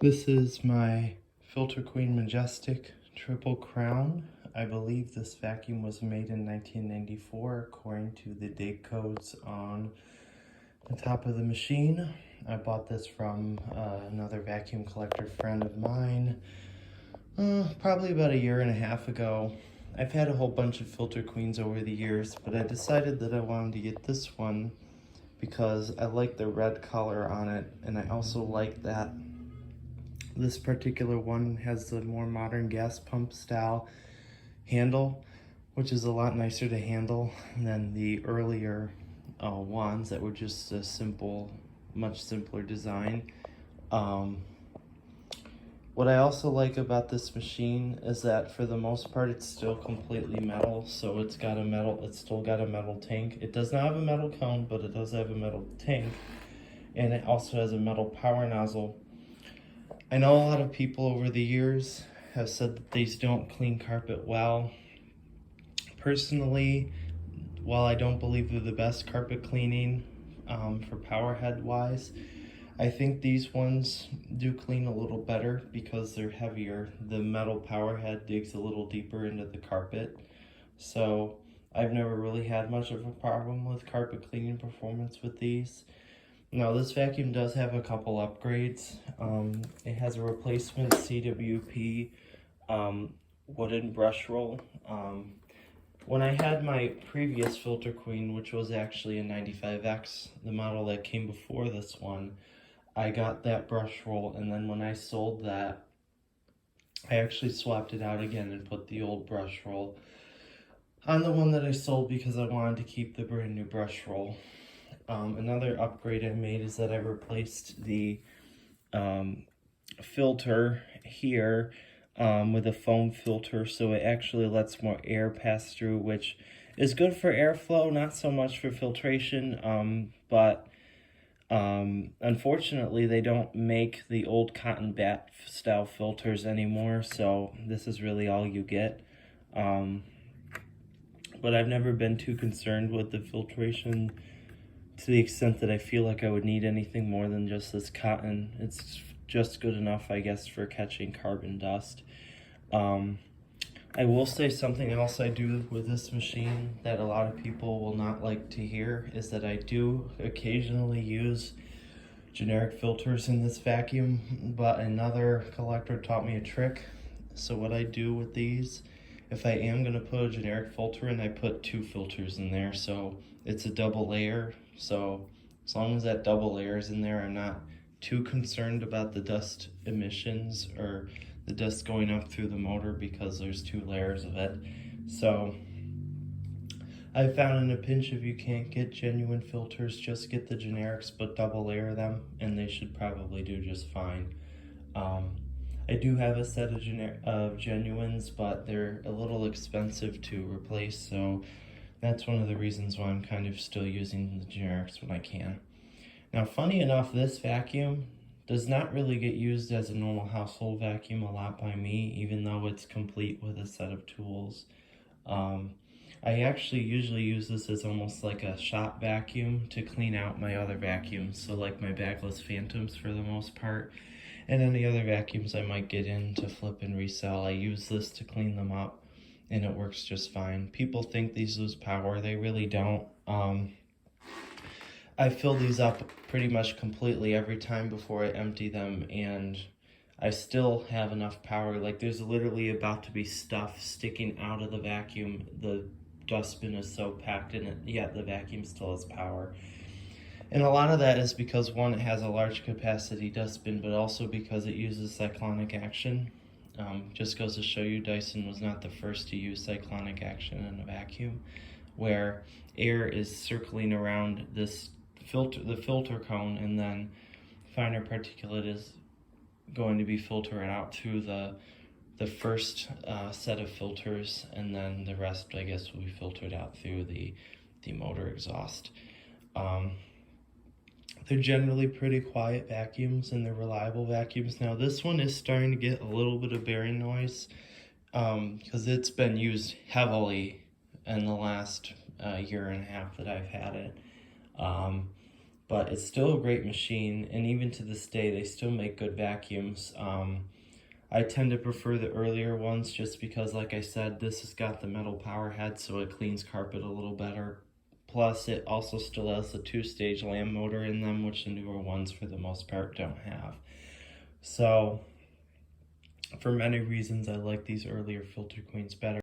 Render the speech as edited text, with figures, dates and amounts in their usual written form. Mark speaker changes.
Speaker 1: This is my Filter Queen Majestic Triple Crown. I believe this vacuum was made in 1994 according to the date codes on the top of the machine. I bought this from another vacuum collector friend of mine probably about a year and a half ago. I've had a whole bunch of Filter Queens over the years, but I decided that I wanted to get this one because I like the red color on it, and I also like that this particular one has the more modern gas pump style handle, which is a lot nicer to handle than the earlier ones that were just a simple, much simpler design. What I also like about this machine is that for the most part it's still completely metal, so it's still got a metal tank. It does not have a metal cone, but it does have a metal tank, and it also has a metal power nozzle. I know a lot of people over the years have said that these don't clean carpet well. Personally, while I don't believe they're the best carpet cleaning for power head wise, I think these ones do clean a little better because they're heavier. The metal power head digs a little deeper into the carpet. So I've never really had much of a problem with carpet cleaning performance with these. Now this vacuum does have a couple upgrades. It has a replacement CWP wooden brush roll. When I had my previous Filter Queen, which was actually a 95X, the model that came before this one, I got that brush roll, and then when I sold that, I actually swapped it out again and put the old brush roll on the one that I sold because I wanted to keep the brand new brush roll. Another upgrade I made is that I replaced the filter here with a foam filter, so it actually lets more air pass through, which is good for airflow, not so much for filtration, but unfortunately they don't make the old cotton bat style filters anymore, so this is really all you get. But I've never been too concerned with the filtration to the extent that I feel like I would need anything more than just this cotton. It's just good enough, I guess, for catching carbon dust. I will say something else I do with this machine that a lot of people will not like to hear is that I do occasionally use generic filters in this vacuum, but another collector taught me a trick. So what I do with these, if I am going to put a generic filter in, I put 2 filters in there, so it's a double layer. So as long as that double layer is in there, I'm not too concerned about the dust emissions or the dust going up through the motor because there's 2 layers of it. So I found in a pinch, if you can't get genuine filters, just get the generics but double layer them and they should probably do just fine. I do have a set of genuines, but they're a little expensive to replace, so that's one of the reasons why I'm kind of still using the generics when I can. Now, funny enough, this vacuum does not really get used as a normal household vacuum a lot by me, even though it's complete with a set of tools. I actually usually use this as almost like a shop vacuum to clean out my other vacuums, so like my bagless Phantoms for the most part, and any other vacuums I might get in to flip and resell. I use this to clean them up, and it works just fine. People think these lose power. They really don't. I fill these up pretty much completely every time before I empty them, and I still have enough power. Like, there's literally about to be stuff sticking out of the vacuum. The dustbin is so packed in it, yet the vacuum still has power. And a lot of that is because, one, it has a large capacity dustbin, but also because it uses cyclonic action. Just goes to show you, Dyson was not the first to use cyclonic action in a vacuum, where air is circling around this the filter cone, and then finer particulate is going to be filtered out through the first set of filters, and then the rest, I guess, will be filtered out through the motor exhaust. They're generally pretty quiet vacuums, and they're reliable vacuums. Now this one is starting to get a little bit of bearing noise because it's been used heavily in the last year and a half that I've had it. but it's still a great machine, and even to this day they still make good vacuums. I tend to prefer the earlier ones just because, like I said, this has got the metal power head, so it cleans carpet a little better. Plus, it also still has the 2-stage lamp motor in them, which the newer ones for the most part don't have. So, for many reasons, I like these earlier Filter Queens better.